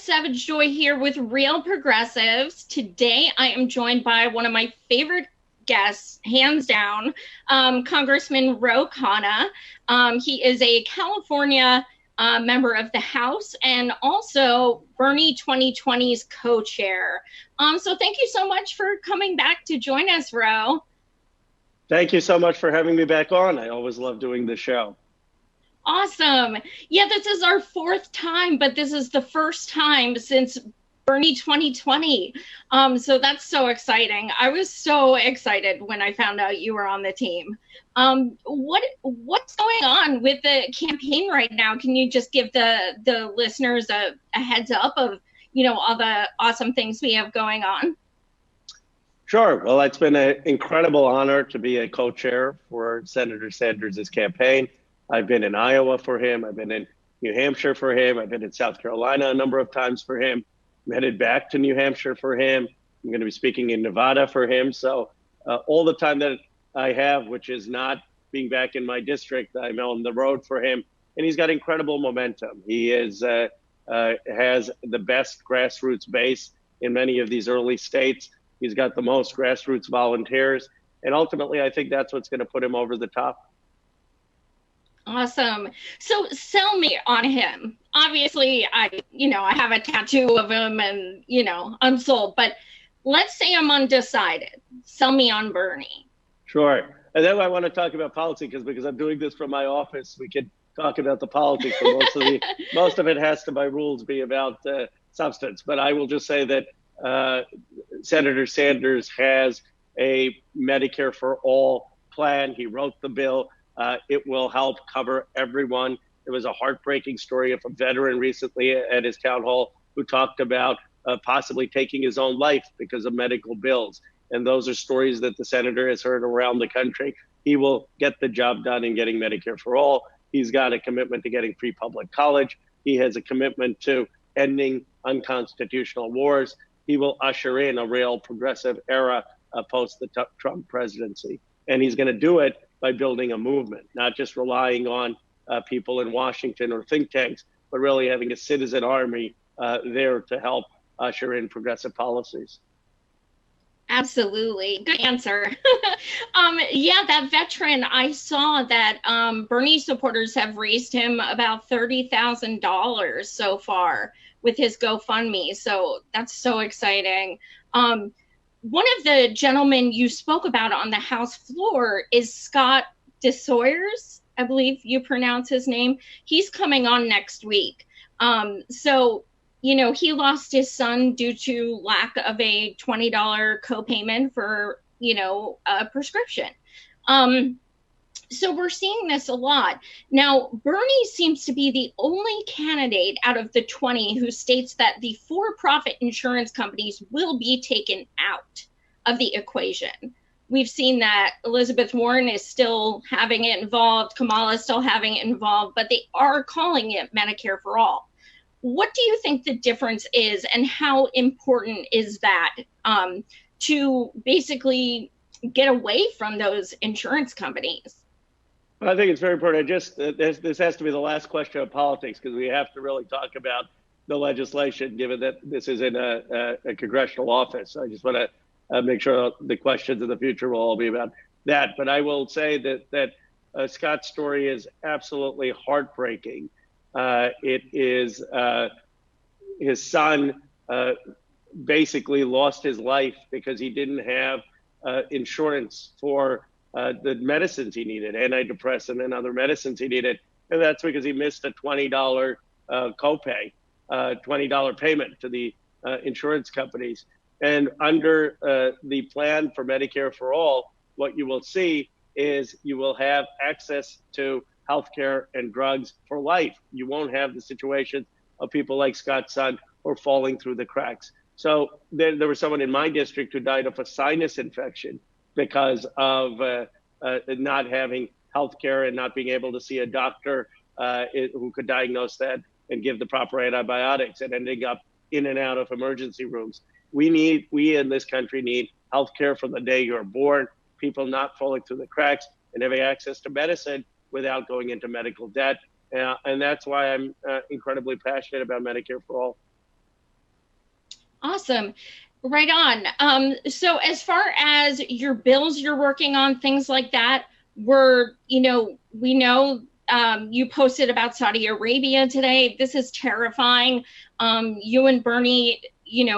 Savage Joy here with Real Progressives. Today I am joined by one of my favorite guests, hands down, Congressman Ro Khanna. He is a California member of the House and also Bernie 2020's co-chair. So thank you so much for coming back to join us, Ro. Thank you so much for having me back on. I always love doing the show. Awesome. Yeah, this is our fourth time, but this is the first time since Bernie 2020. So that's so exciting. I was so excited when I found out you were on the team. What's going on with the campaign right now? Can you just give the listeners a heads up of, all the awesome things we have going on? Sure. Well, it's been an incredible honor to be a co-chair for Senator Sanders' campaign. I've been in Iowa for him. I've been in New Hampshire for him. I've been in South Carolina a number of times for him. I'm headed back to New Hampshire for him. I'm going to be speaking in Nevada for him. So all the time that I have, which is not being back in my district, I'm on the road for him. And he's got incredible momentum. He has the best grassroots base in many of these early states. He's got the most grassroots volunteers. And ultimately, I think that's what's going to put him over the top. Awesome. So sell me on him. Obviously, I have a tattoo of him and, I'm sold. But let's say I'm undecided. Sell me on Bernie. Sure. And then I want to talk about politics because I'm doing this from my office. We can talk about the politics, but most of it has to, by rules, be about substance. But I will just say that Senator Sanders has a Medicare for all plan. He wrote the bill. It will help cover everyone. There was a heartbreaking story of a veteran recently at his town hall who talked about possibly taking his own life because of medical bills. And those are stories that the senator has heard around the country. He will get the job done in getting Medicare for all. He's got a commitment to getting free public college. He has a commitment to ending unconstitutional wars. He will usher in a real progressive era post the Trump presidency. And he's going to do it by building a movement, not just relying on people in Washington or think tanks, but really having a citizen army there to help usher in progressive policies. Absolutely. Good answer. Yeah, that veteran, I saw that Bernie supporters have raised him about $30,000 so far with his GoFundMe. So that's so exciting. One of the gentlemen you spoke about on the House floor is Scott DeSoyers, I believe you pronounce his name. He's coming on next week. So, he lost his son due to lack of a $20 copayment for, a prescription. So we're seeing this a lot. Now, Bernie seems to be the only candidate out of the 20 who states that the for-profit insurance companies will be taken out of the equation. We've seen that Elizabeth Warren is still having it involved, Kamala is still having it involved, but they are calling it Medicare for all. What do you think the difference is, and how important is that to basically get away from those insurance companies? I think it's very important. This has to be the last question of politics because we have to really talk about the legislation, given that this is in a congressional office. I just want to make sure the questions in the future will all be about that. But I will say that Scott's story is absolutely heartbreaking. It is his son basically lost his life because he didn't have insurance for the medicines he needed, antidepressant and other medicines he needed. And that's because he missed a $20 copay, $20 payment to the insurance companies. And under the plan for Medicare for all, what you will see is you will have access to healthcare and drugs for life. You won't have the situation of people like Scott's son who are falling through the cracks. So there was someone in my district who died of a sinus infection because of not having healthcare and not being able to see a doctor who could diagnose that and give the proper antibiotics, and ending up in and out of emergency rooms. We in this country need healthcare from the day you're born, people not falling through the cracks and having access to medicine without going into medical debt. And that's why I'm incredibly passionate about Medicare for all. Awesome. Right on. So as far as your bills you're working on, things like that, we know you posted about Saudi Arabia today. This is terrifying. You and Bernie,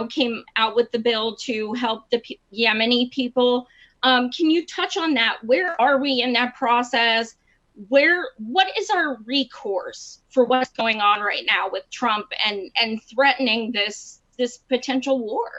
came out with the bill to help the Yemeni people. Can you touch on that? Where are we in that process? What is our recourse for what's going on right now with Trump and threatening this potential war?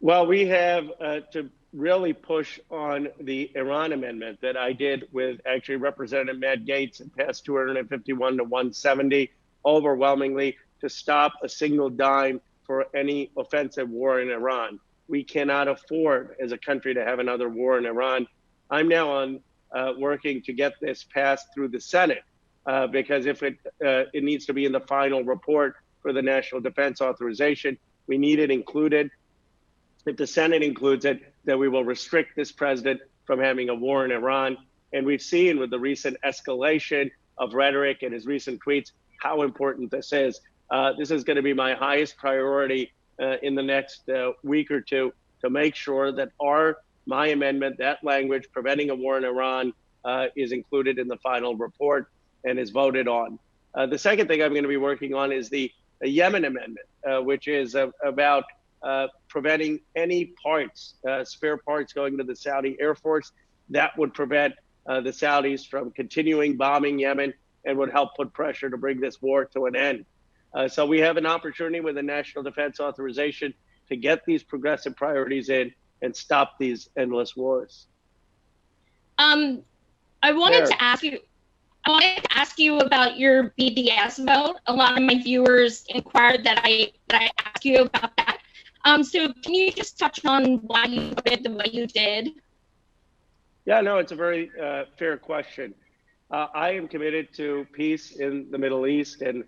Well, we have to really push on the Iran amendment that I did with actually Representative Matt Gaetz. It passed 251 to 170 overwhelmingly to stop a single dime for any offensive war in Iran. We cannot afford as a country to have another war in Iran. I'm now on working to get this passed through the Senate because if it needs to be in the final report for the National Defense Authorization, we need it included. If the Senate includes it, then we will restrict this president from having a war in Iran. And we've seen with the recent escalation of rhetoric and his recent tweets how important this is. This is going to be my highest priority in the next week or two to make sure that my amendment, that language preventing a war in Iran, is included in the final report and is voted on. The second thing I'm going to be working on is the Yemen amendment, which is about preventing any parts, spare parts going to the Saudi Air Force. That would prevent the Saudis from continuing bombing Yemen and would help put pressure to bring this war to an end. So we have an opportunity with the National Defense Authorization to get these progressive priorities in and stop these endless wars. I wanted to ask you about your BDS vote. A lot of my viewers inquired that I ask you about that. So can you just touch on why you voted the way you did? Yeah, no, it's a very fair question. I am committed to peace in the Middle East and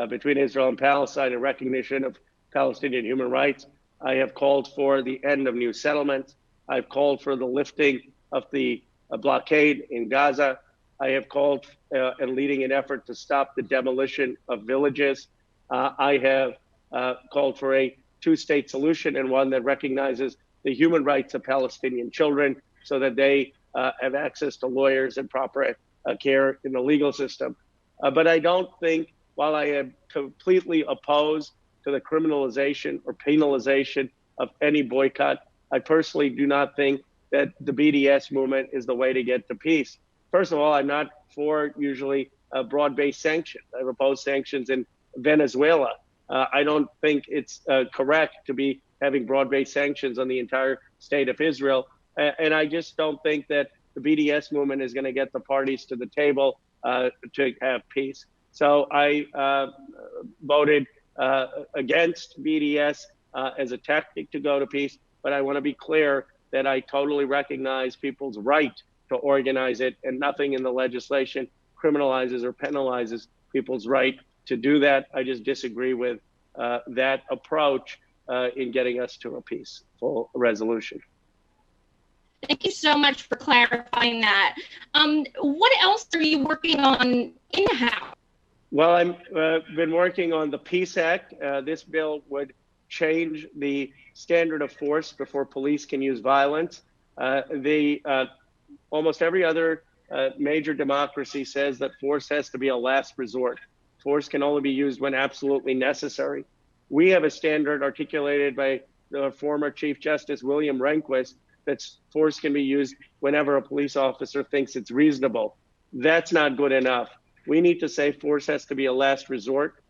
between Israel and Palestine in recognition of Palestinian human rights. I have called for the end of new settlements. I've called for the lifting of the blockade in Gaza. I have called and leading an effort to stop the demolition of villages. I have called for a two-state solution and one that recognizes the human rights of Palestinian children so that they have access to lawyers and proper care in the legal system. But I don't think, while I am completely opposed to the criminalization or penalization of any boycott, I personally do not think that the BDS movement is the way to get to peace. First of all, I'm not for usually broad-based sanctions. I've opposed sanctions in Venezuela. I don't think it's correct to be having broad-based sanctions on the entire state of Israel. And I just don't think that the BDS movement is going to get the parties to the table to have peace. So I voted against BDS as a tactic to go to peace. But I want to be clear that I totally recognize people's right to organize it, and nothing in the legislation criminalizes or penalizes people's right to do that. I just disagree with that approach in getting us to a peaceful resolution. Thank you so much for clarifying that. What else are you working on in-house? Well, I've been working on the Peace Act. This bill would change the standard of force before police can use violence. Almost every other major democracy says that force has to be a last resort. Force can only be used when absolutely necessary. We have a standard articulated by the former Chief Justice William Rehnquist that force can be used whenever a police officer thinks it's reasonable. That's not good enough. We need to say force has to be a last resort.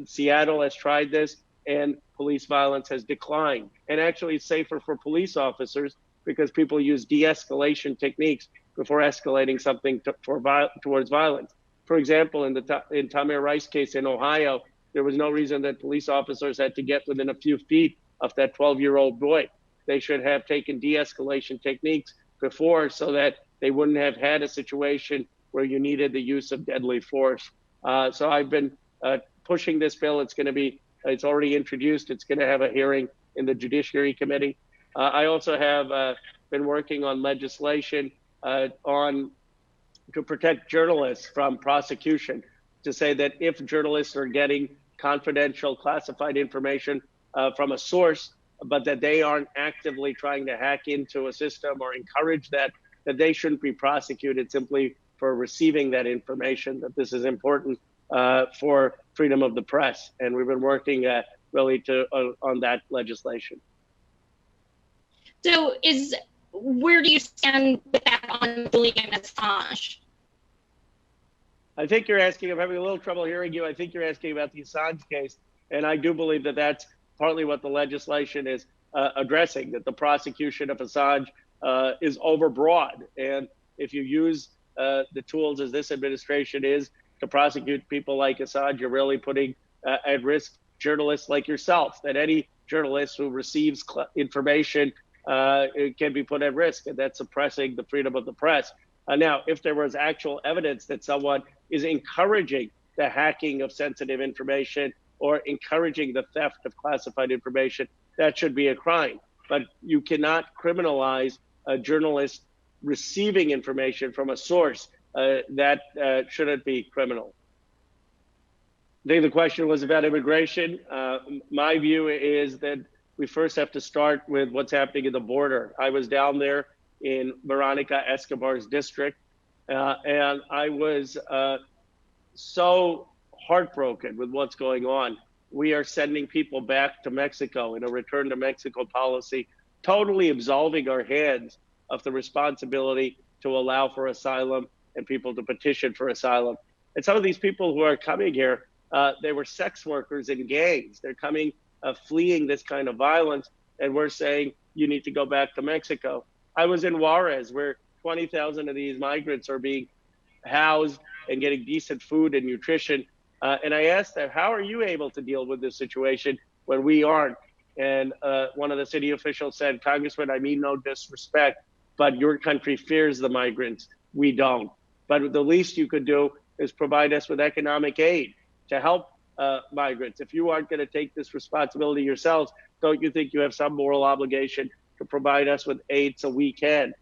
Seattle has tried this, and police violence has declined. And actually, it's safer for police officers because people use de-escalation techniques before escalating something towards violence. For example, in Tamir Rice case in Ohio, there was no reason that police officers had to get within a few feet of that 12-year-old boy. They should have taken de-escalation techniques before so that they wouldn't have had a situation where you needed the use of deadly force. So I've been pushing this bill. It's already introduced. It's going to have a hearing in the Judiciary Committee. I also have been working on legislation to protect journalists from prosecution, to say that if journalists are getting confidential, classified information from a source, but that they aren't actively trying to hack into a system or encourage that they shouldn't be prosecuted simply for receiving that information, that this is important for freedom of the press. And we've been working really on that legislation. So where do you stand with that on Julian Assange? I think you're asking, I'm having a little trouble hearing you. I think you're asking about the Assange case. And I do believe that that's partly what the legislation is addressing, that the prosecution of Assange is overbroad. And if you use the tools as this administration is to prosecute people like Assange, you're really putting at risk journalists like yourself, that any journalist who receives information can be put at risk, and that's suppressing the freedom of the press. Now, if there was actual evidence that someone is encouraging the hacking of sensitive information or encouraging the theft of classified information, that should be a crime. But you cannot criminalize a journalist receiving information from a source that shouldn't be criminal. I think the question was about immigration. My view is that we first have to start with what's happening at the border. I was down there in Veronica Escobar's district, and I was so heartbroken with what's going on. We are sending people back to Mexico in a return to Mexico policy, totally absolving our hands of the responsibility to allow for asylum and people to petition for asylum. And some of these people who are coming here, they were sex workers in gangs. They're coming, fleeing this kind of violence, and we're saying you need to go back to Mexico. I was in Juarez, where 20,000 of these migrants are being housed and getting decent food and nutrition. And I asked them, how are you able to deal with this situation when we aren't? And one of the city officials said, Congressman, I mean no disrespect, but your country fears the migrants. We don't. But the least you could do is provide us with economic aid to help migrants. If you aren't going to take this responsibility yourselves, don't you think you have some moral obligation to provide us with aid so we can?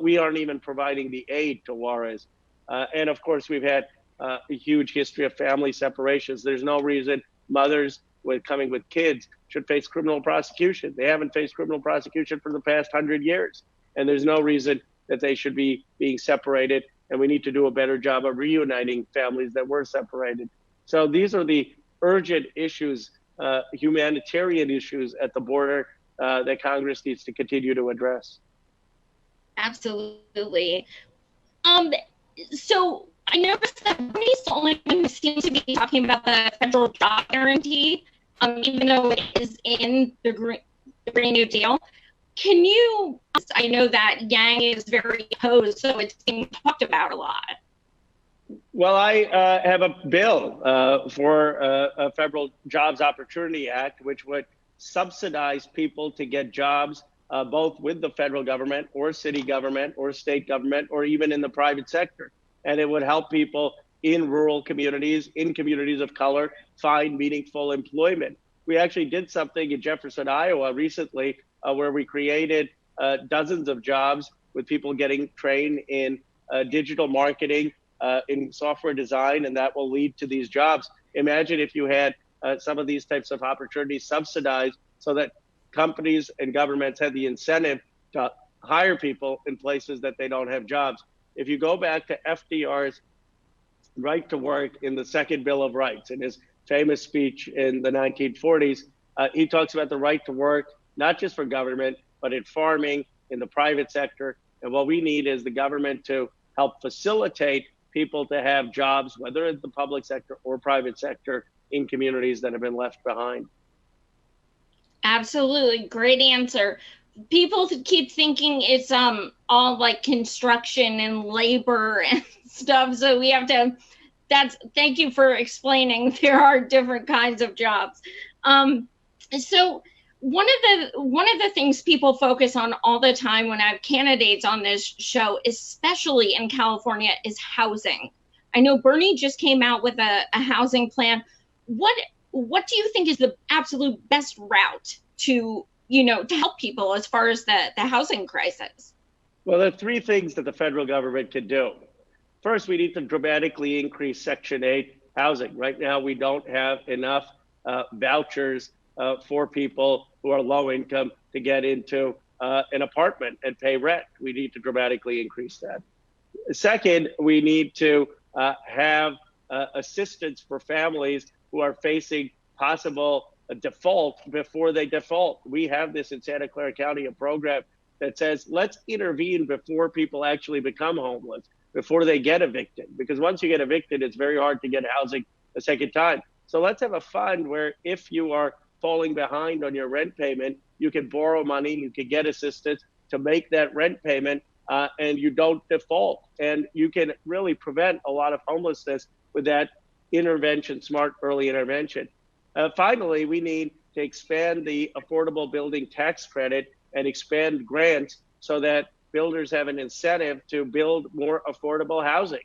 We aren't even providing the aid to Juarez. And of course, we've had a huge history of family separations. There's no reason mothers coming with kids should face criminal prosecution. They haven't faced criminal prosecution for the past 100 years. And there's no reason that they should be being separated. And we need to do a better job of reuniting families that were separated. So these are the urgent issues, humanitarian issues at the border that Congress needs to continue to address. Absolutely. So I noticed that Bernie's the only one who seems to be talking about the federal job guarantee, even though it is in the Green New Deal. Can you, I know that Yang is very opposed, so it's being talked about a lot. Well, I have a bill for a Federal Jobs Opportunity Act, which would subsidize people to get jobs both with the federal government or city government or state government or even in the private sector. And it would help people in rural communities, in communities of color, find meaningful employment. We actually did something in Jefferson, Iowa recently where we created dozens of jobs with people getting trained in digital marketing, in software design, and that will lead to these jobs. Imagine if you had some of these types of opportunities subsidized so that companies and governments had the incentive to hire people in places that they don't have jobs. If you go back to FDR's right to work in the Second Bill of Rights, in his famous speech in the 1940s, he talks about the right to work, not just for government, but in farming, in the private sector. And what we need is the government to help facilitate people to have jobs, whether in the public sector or private sector, in communities that have been left behind. Absolutely. Great answer. People keep thinking it's all like construction and labor and stuff. So we have to, thank you for explaining there are different kinds of jobs. So one of the things people focus on all the time when I have candidates on this show, especially in California, is housing. I know Bernie just came out with a housing plan. What do you think is the absolute best route to help people as far as the housing crisis? Well, there are three things that the federal government can do. First, we need to dramatically increase Section 8 housing. Right now, we don't have enough vouchers for people who are low income to get into an apartment and pay rent. We need to dramatically increase that. Second, we need to have assistance for families who are facing possible default before they default. We have this in Santa Clara County, a program that says, let's intervene before people actually become homeless, before they get evicted. Because once you get evicted, it's very hard to get housing a second time. So let's have a fund where if you are falling behind on your rent payment, you can borrow money, you can get assistance to make that rent payment, and you don't default. And you can really prevent a lot of homelessness with that intervention, smart early intervention. Finally, we need to expand the affordable building tax credit and expand grants so that builders have an incentive to build more affordable housing.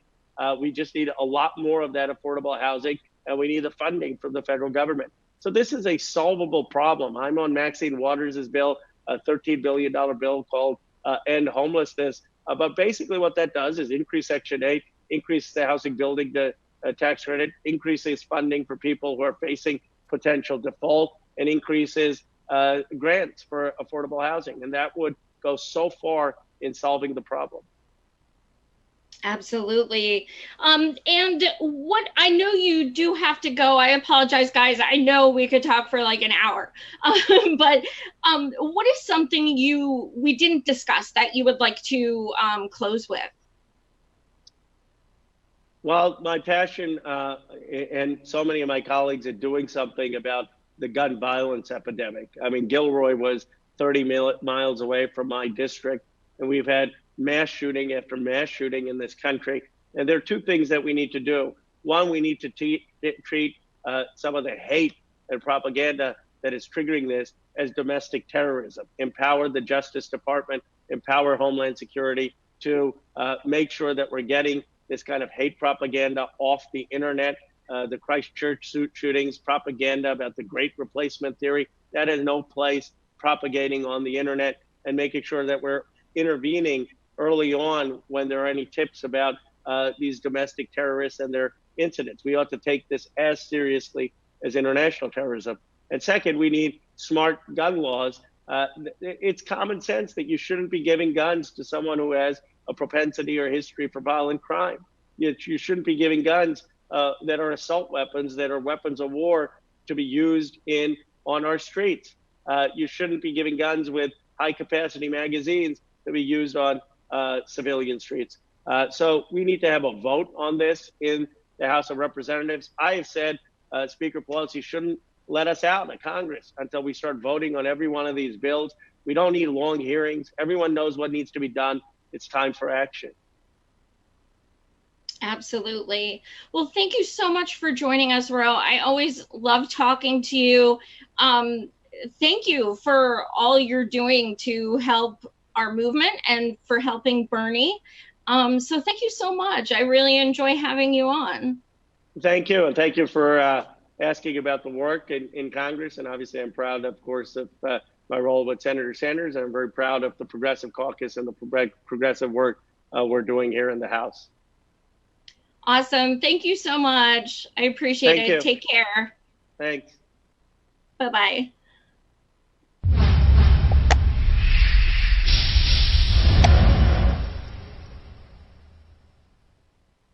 We just need a lot more of that affordable housing, and we need the funding from the federal government. So this is a solvable problem. I'm on Maxine Waters' bill, a $13 billion bill called End Homelessness. But basically what that does is increase Section 8, increase the housing building tax credit, increases funding for people who are facing potential default, and increases grants for affordable housing. And that would go so far in solving the problem. Absolutely. And what I know you do have to go. I apologize, guys. I know we could talk for like an hour, but what is something we didn't discuss that you would like to close with? Well, my passion and so many of my colleagues are doing something about the gun violence epidemic. I mean, Gilroy was 30 miles away from my district, and we've had mass shooting after mass shooting in this country. And there are two things that we need to do. One, we need to treat some of the hate and propaganda that is triggering this as domestic terrorism. Empower the Justice Department, empower Homeland Security to make sure that we're getting this kind of hate propaganda off the internet. The Christchurch shootings, propaganda about the Great Replacement Theory, that has no place propagating on the internet, and making sure that we're intervening early on when there are any tips about these domestic terrorists and their incidents. We ought to take this as seriously as international terrorism. And second, we need smart gun laws. It's common sense that you shouldn't be giving guns to someone who has a propensity or history for violent crime. You shouldn't be giving guns that are assault weapons, that are weapons of war, to be used on our streets. You shouldn't be giving guns with high-capacity magazines to be used on civilian streets. So we need to have a vote on this in the House of Representatives. I have said Speaker Pelosi shouldn't let us out of Congress until we start voting on every one of these bills. We don't need long hearings. Everyone knows what needs to be done. It's time for action. Absolutely. Well, thank you so much for joining us, Ro. I always love talking to you. Thank you for all you're doing to help our movement and for helping Bernie. So thank you so much. I really enjoy having you on. Thank you. And thank you for asking about the work in Congress. And obviously, I'm proud, of course, of my role with Senator Sanders. And I'm very proud of the Progressive Caucus and the progressive work we're doing here in the House. Awesome. Thank you so much. I appreciate it. Take care. Thanks. Bye-bye.